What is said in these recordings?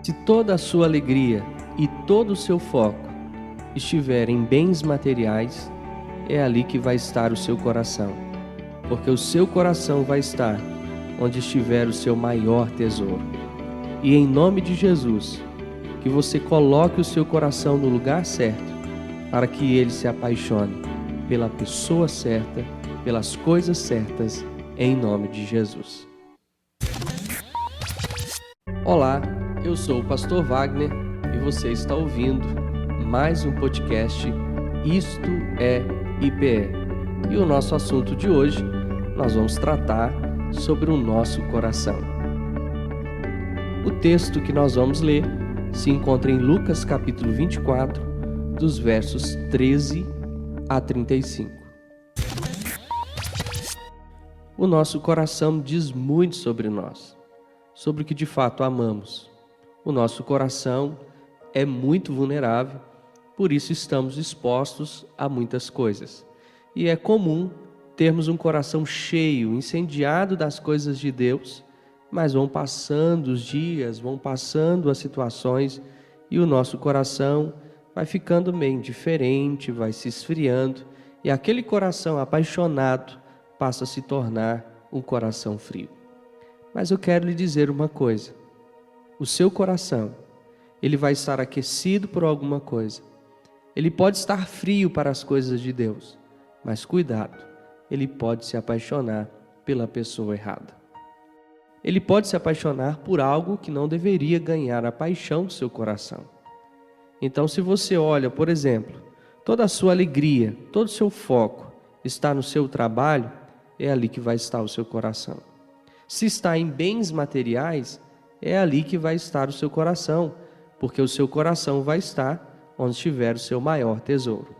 Se toda a sua alegria e todo o seu foco estiver em bens materiais, é ali que vai estar o seu coração, porque o seu coração vai estar onde estiver o seu maior tesouro. E em nome de Jesus, que você coloque o seu coração no lugar certo, para que ele se apaixone pela pessoa certa, pelas coisas certas, em nome de Jesus. Olá, eu sou o Pastor Wagner e você está ouvindo mais um podcast Isto é IPE. E o nosso assunto de hoje, nós vamos tratar sobre o nosso coração. O texto que nós vamos ler se encontra em Lucas capítulo 24, dos versos 13 a 35. O nosso coração diz muito sobre nós, sobre o que de fato amamos. O nosso coração é muito vulnerável, por isso estamos expostos a muitas coisas. E é comum termos um coração cheio, incendiado das coisas de Deus, mas vão passando os dias, vão passando as situações e o nosso coração vai ficando meio indiferente, vai se esfriando e aquele coração apaixonado passa a se tornar um coração frio. Mas eu quero lhe dizer uma coisa: o seu coração, ele vai estar aquecido por alguma coisa. Ele pode estar frio para as coisas de Deus, mas cuidado, ele pode se apaixonar pela pessoa errada. Ele pode se apaixonar por algo que não deveria ganhar a paixão do seu coração. Então, se você olha, por exemplo, toda a sua alegria, todo o seu foco está no seu trabalho, é ali que vai estar o seu coração. Se está em bens materiais, é ali que vai estar o seu coração, porque o seu coração vai estar onde estiver o seu maior tesouro.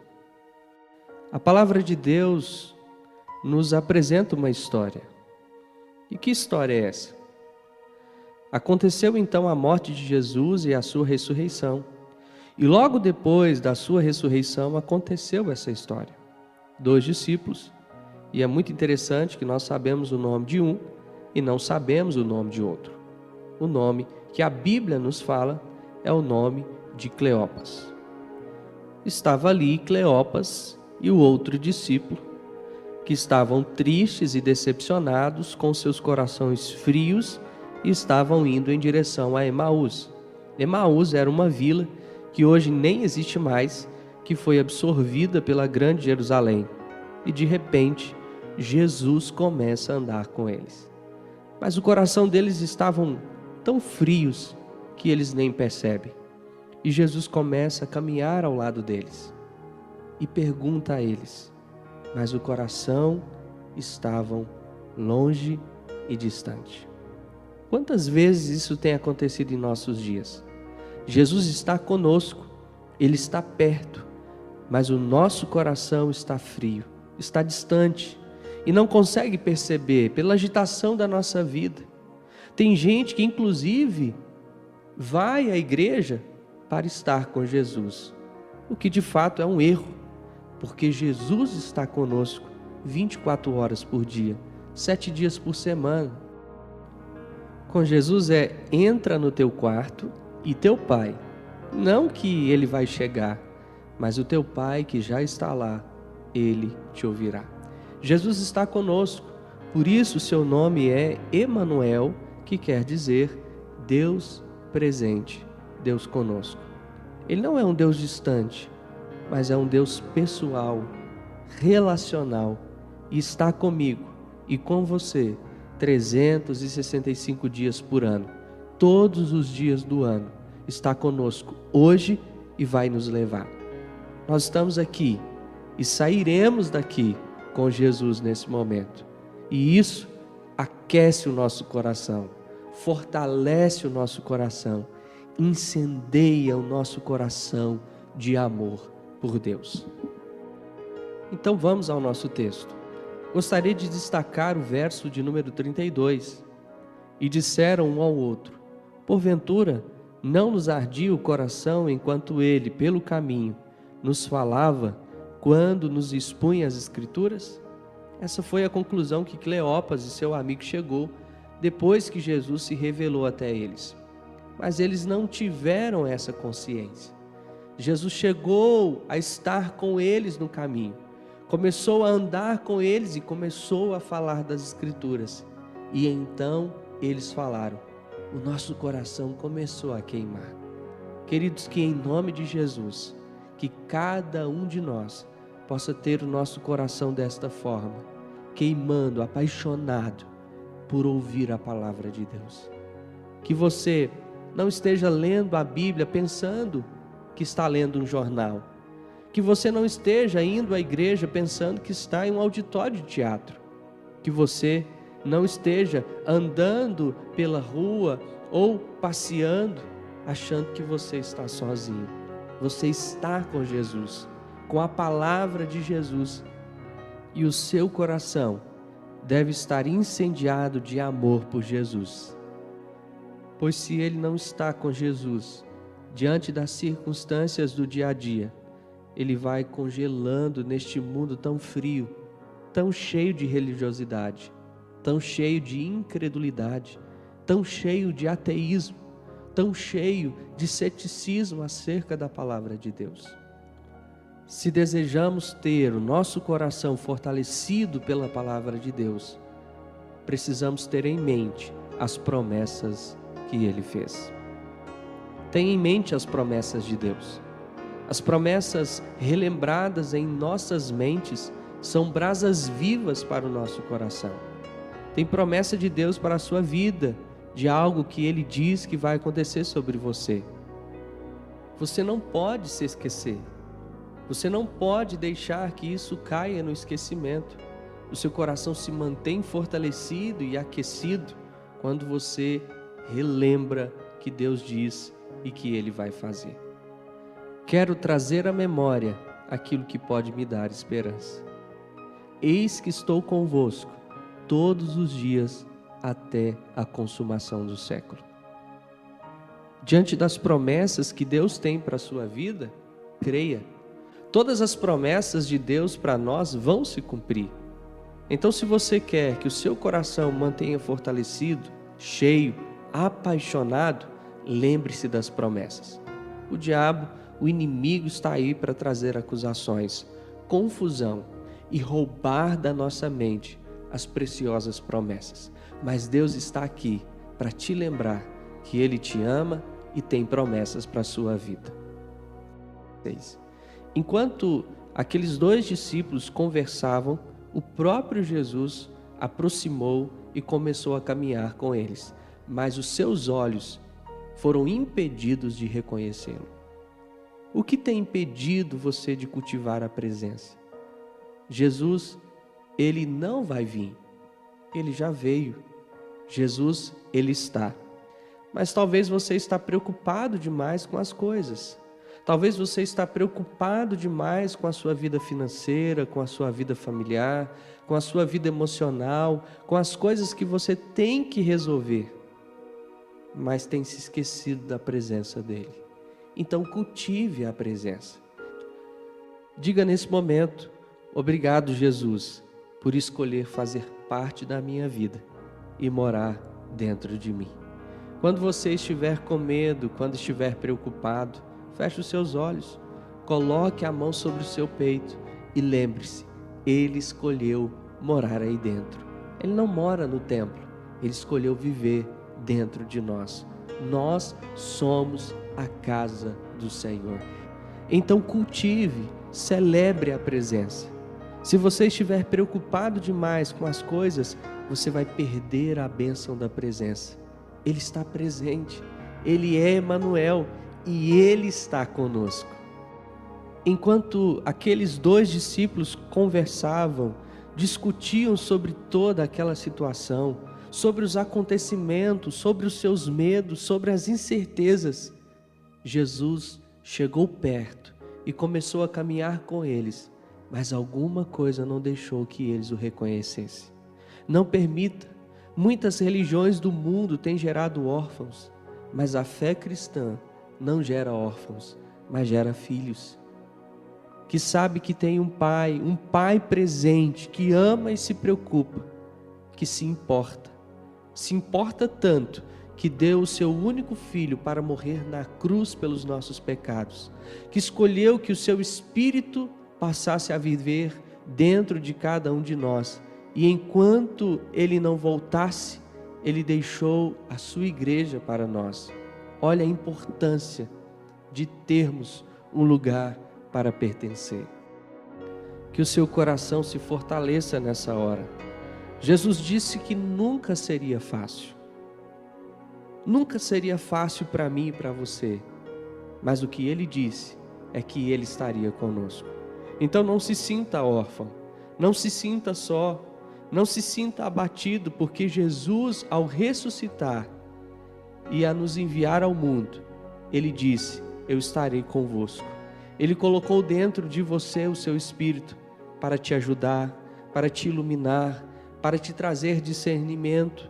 A palavra de Deus nos apresenta uma história. E que história é essa? Aconteceu então a morte de Jesus e a sua ressurreição. E logo depois da sua ressurreição aconteceu essa história. 2 discípulos, e é muito interessante que nós sabemos o nome de um e não sabemos o nome de outro. O nome que a Bíblia nos fala é o nome de Cleopas. Estava ali Cleopas e o outro discípulo, que estavam tristes e decepcionados, com seus corações frios, e estavam indo em direção a Emaús. Emaús era uma vila que hoje nem existe mais, que foi absorvida pela grande Jerusalém. E de repente, Jesus começa a andar com eles. Mas o coração deles estavam tão frios que eles nem percebem. E Jesus começa a caminhar ao lado deles e pergunta a eles, mas o coração estavam longe e distante. Quantas vezes isso tem acontecido em nossos dias? Jesus está conosco, Ele está perto, mas o nosso coração está frio, está distante e não consegue perceber pela agitação da nossa vida. Tem gente que inclusive vai à igreja para estar com Jesus, o que de fato é um erro, porque Jesus está conosco 24 horas por dia, 7 dias por semana. Com Jesus entra no teu quarto e teu pai, não que ele vai chegar, mas o teu pai que já está lá, ele te ouvirá. Jesus está conosco, por isso seu nome é Emanuel, que quer dizer Deus presente, Deus conosco. Ele não é um Deus distante, mas é um Deus pessoal, relacional, e está comigo e com você 365 dias por ano, todos os dias do ano, está conosco hoje e vai nos levar. Nós estamos aqui e sairemos daqui com Jesus nesse momento, e isso aquece o nosso coração, fortalece o nosso coração, incendeia o nosso coração de amor por Deus. Então vamos ao nosso texto. Gostaria de destacar o verso de número 32. E disseram um ao outro: porventura não nos ardia o coração enquanto ele, pelo caminho, nos falava, quando nos expunha as Escrituras? Essa foi a conclusão que Cleopas e seu amigo chegou depois que Jesus se revelou até eles. mas eles não tiveram essa consciência. Jesus chegou a estar com eles no caminho, começou a andar com eles e começou a falar das Escrituras. E então eles falaram, o nosso coração começou a queimar. Queridos, que em nome de Jesus, que cada um de nós possa ter o nosso coração desta forma, queimando, apaixonado por ouvir a palavra de Deus. Que você não esteja lendo a Bíblia pensando que está lendo um jornal. Que você não esteja indo à igreja pensando que está em um auditório de teatro. Que você não esteja andando pela rua ou passeando achando que você está sozinho. Você está com Jesus, com a palavra de Jesus, e o seu coração deve estar incendiado de amor por Jesus. Pois se ele não está com Jesus, diante das circunstâncias do dia a dia, ele vai congelando neste mundo tão frio, tão cheio de religiosidade, tão cheio de incredulidade, tão cheio de ateísmo, tão cheio de ceticismo acerca da palavra de Deus. Se desejamos ter o nosso coração fortalecido pela palavra de Deus, precisamos ter em mente as promessas que Ele fez. Tenha em mente as promessas de Deus. As promessas relembradas em nossas mentes são brasas vivas para o nosso coração. Tem promessa de Deus para a sua vida, de algo que Ele diz que vai acontecer sobre você. Você não pode se esquecer. Você não pode deixar que isso caia no esquecimento. O seu coração se mantém fortalecido e aquecido quando você relembra que Deus diz e que Ele vai fazer. Quero trazer à memória aquilo que pode me dar esperança. Eis que estou convosco todos os dias até a consumação do século. Diante das promessas que Deus tem para a sua vida, creia. Todas as promessas de Deus para nós vão se cumprir. Então, se você quer que o seu coração mantenha fortalecido, cheio, apaixonado, lembre-se das promessas. O diabo, o inimigo, está aí para trazer acusações, confusão e roubar da nossa mente as preciosas promessas. Mas Deus está aqui para te lembrar que Ele te ama e tem promessas para a sua vida. Enquanto aqueles dois discípulos conversavam, o próprio Jesus aproximou e começou a caminhar com eles, mas os seus olhos foram impedidos de reconhecê-lo. O que tem impedido você de cultivar a presença? Jesus, Ele não vai vir, Ele já veio. Jesus, Ele está. Mas talvez você está preocupado demais com as coisas. Talvez você está preocupado demais com a sua vida financeira, com a sua vida familiar, com a sua vida emocional, com as coisas que você tem que resolver, mas tem se esquecido da presença dEle. Então cultive a presença. Diga nesse momento, obrigado, Jesus, por escolher fazer parte da minha vida e morar dentro de mim. Quando você estiver com medo, quando estiver preocupado, feche os seus olhos, coloque a mão sobre o seu peito e lembre-se, Ele escolheu morar aí dentro. Ele não mora no templo, Ele escolheu viver dentro de nós. Nós somos a casa do Senhor. Então cultive, celebre a presença. Se você estiver preocupado demais com as coisas, você vai perder a bênção da presença. Ele está presente, Ele é Emanuel e Ele está conosco. Enquanto aqueles dois discípulos conversavam, discutiam sobre toda aquela situação, sobre os acontecimentos, sobre os seus medos, sobre as incertezas, Jesus chegou perto e começou a caminhar com eles, mas alguma coisa não deixou que eles o reconhecessem. Não permita. Muitas religiões do mundo têm gerado órfãos, mas a fé cristã não gera órfãos, mas gera filhos. Que sabe que tem um pai presente, que ama e se preocupa, que se importa tanto, que deu o seu único filho para morrer na cruz pelos nossos pecados, que escolheu que o seu Espírito passasse a viver dentro de cada um de nós, e enquanto ele não voltasse, ele deixou a sua igreja para nós. Olha a importância de termos um lugar para pertencer. Que o seu coração se fortaleça nessa hora. Jesus disse que nunca seria fácil. Nunca seria fácil para mim e para você. Mas o que ele disse é que ele estaria conosco. Então não se sinta órfão. Não se sinta só. Não se sinta abatido, porque Jesus, ao ressuscitar e a nos enviar ao mundo, ele disse: eu estarei convosco. Ele colocou dentro de você o seu Espírito para te ajudar, para te iluminar, para te trazer discernimento.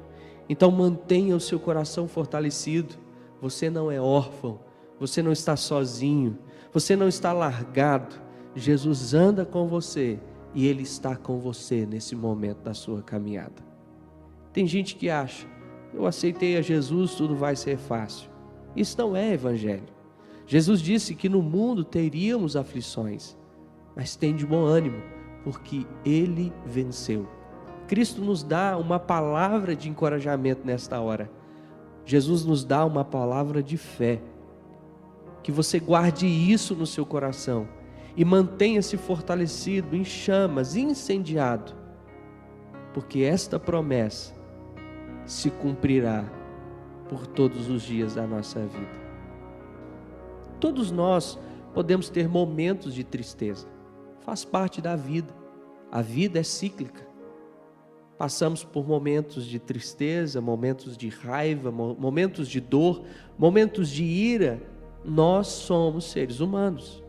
Então mantenha o seu coração fortalecido. Você não é órfão, você não está sozinho, você não está largado. Jesus anda com você e Ele está com você nesse momento da sua caminhada. Tem gente que acha: eu aceitei a Jesus, tudo vai ser fácil. Isso não é evangelho. Jesus disse que no mundo teríamos aflições, mas tem de bom ânimo, porque Ele venceu. Cristo nos dá uma palavra de encorajamento nesta hora. Jesus nos dá uma palavra de fé. Que você guarde isso no seu coração e mantenha-se fortalecido, em chamas, incendiado, porque esta promessa se cumprirá por todos os dias da nossa vida. Todos nós podemos ter momentos de tristeza, faz parte da vida. A vida é cíclica. Passamos por momentos de tristeza, momentos de raiva, momentos de dor, momentos de ira. Nós somos seres humanos.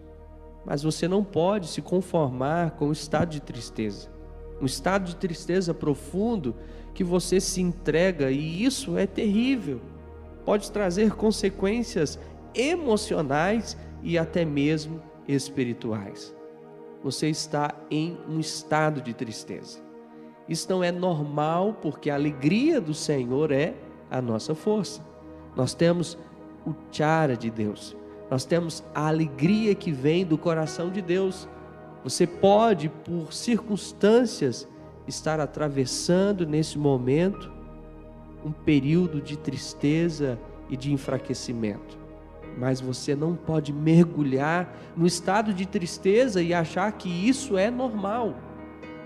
Mas você não pode se conformar com o estado de tristeza. Um estado de tristeza profundo que você se entrega, e isso é terrível. Pode trazer consequências emocionais e até mesmo espirituais. Você está em um estado de tristeza. Isso não é normal, porque a alegria do Senhor é a nossa força. Nós temos o tchara de Deus. Nós temos a alegria que vem do coração de Deus. Você pode, por circunstâncias, estar atravessando nesse momento um período de tristeza e de enfraquecimento. Mas você não pode mergulhar no estado de tristeza e achar que isso é normal.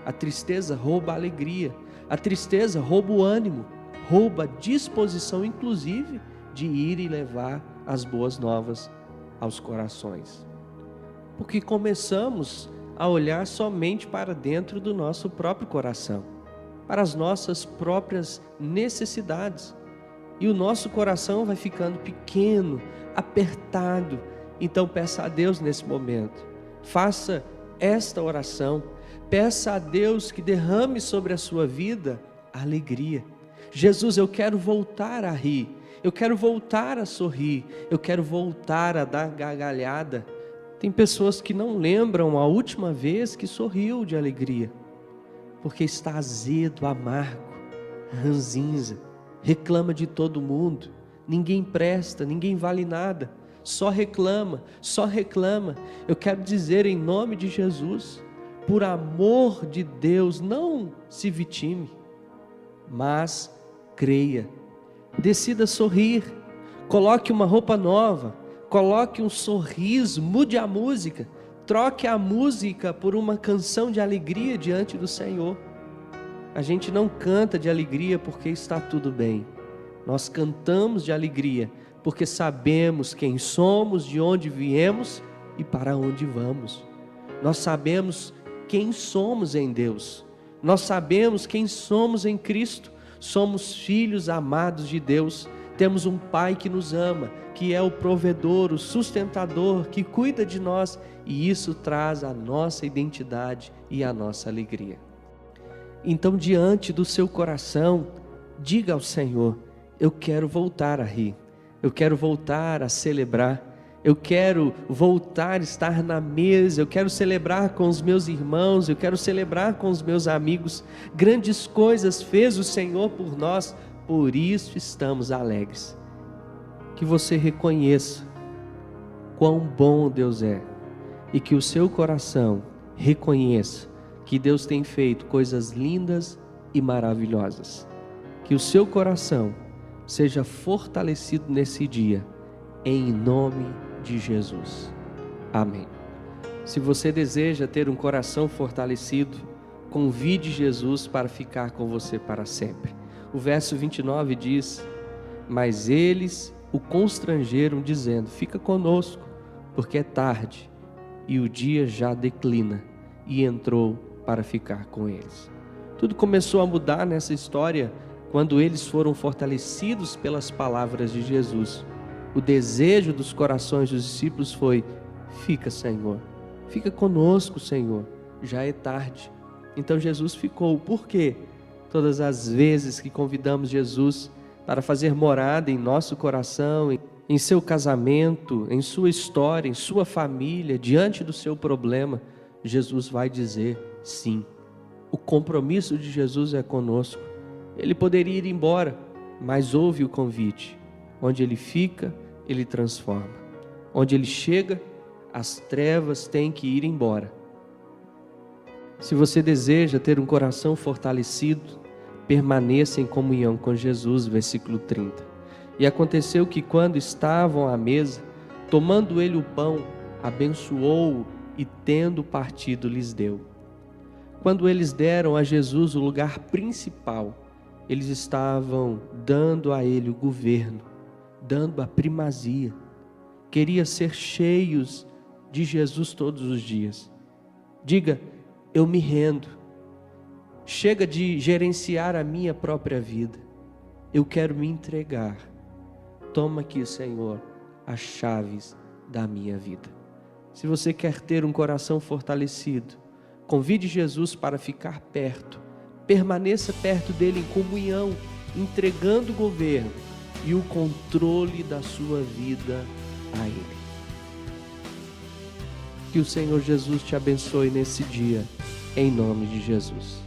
A tristeza rouba a alegria. A tristeza rouba o ânimo, rouba a disposição, inclusive, de ir e levar as boas novas aos corações. Porque começamos a olhar somente para dentro do nosso próprio coração, para as nossas próprias necessidades. E o nosso coração vai ficando pequeno, apertado. Então peça a Deus nesse momento, faça esta oração, peça a Deus que derrame sobre a sua vida a alegria. Jesus, eu quero voltar a rir, eu quero voltar a sorrir, eu quero voltar a dar gargalhada. Tem pessoas que não lembram a última vez que sorriu de alegria, porque está azedo, amargo, ranzinza, reclama de todo mundo, ninguém presta, ninguém vale nada, só reclama, só reclama. Eu quero dizer em nome de Jesus, por amor de Deus, não se vitime, mas creia, decida sorrir, coloque uma roupa nova, coloque um sorriso, mude a música, troque a música por uma canção de alegria diante do Senhor. A gente não canta de alegria porque está tudo bem, nós cantamos de alegria porque sabemos quem somos, de onde viemos e para onde vamos. Nós sabemos quem somos em Deus, nós sabemos quem somos em Cristo, somos filhos amados de Deus, temos um Pai que nos ama, que é o provedor, o sustentador, que cuida de nós, e isso traz a nossa identidade e a nossa alegria. Então, diante do seu coração, diga ao Senhor: eu quero voltar a rir, eu quero voltar a celebrar, eu quero voltar a estar na mesa, eu quero celebrar com os meus irmãos, eu quero celebrar com os meus amigos. Grandes coisas fez o Senhor por nós, por isso estamos alegres. Que você reconheça quão bom Deus é e que o seu coração reconheça que Deus tem feito coisas lindas e maravilhosas. Que o seu coração seja fortalecido nesse dia, em nome de Jesus. Amém. Se você deseja ter um coração fortalecido, convide Jesus para ficar com você para sempre. O verso 29 diz: mas eles o constrangeram, dizendo: fica conosco, porque é tarde e o dia já declina. E entrou para ficar com eles. Tudo começou a mudar nessa história quando eles foram fortalecidos pelas palavras de Jesus. O desejo dos corações dos discípulos foi: fica, Senhor, fica conosco, Senhor, já é tarde. Então Jesus ficou. Por quê? Todas as vezes que convidamos Jesus para fazer morada em nosso coração, em seu casamento, em sua história, em sua família, diante do seu problema, Jesus vai dizer sim. O compromisso de Jesus é conosco. Ele poderia ir embora, mas ouve o convite. Onde ele fica, ele transforma. Onde ele chega, as trevas têm que ir embora. Se você deseja ter um coração fortalecido, permaneça em comunhão com Jesus, versículo 30. E aconteceu que quando estavam à mesa, tomando ele o pão, abençoou-o e tendo partido lhes deu. Quando eles deram a Jesus o lugar principal, eles estavam dando a ele o governo, dando a primazia. Queria ser cheios de Jesus todos os dias. Diga: eu me rendo. Chega de gerenciar a minha própria vida. Eu quero me entregar. Toma aqui, Senhor, as chaves da minha vida. Se você quer ter um coração fortalecido, convide Jesus para ficar perto. Permaneça perto dele em comunhão, entregando o governo e o controle da sua vida a ele. Que o Senhor Jesus te abençoe nesse dia, em nome de Jesus.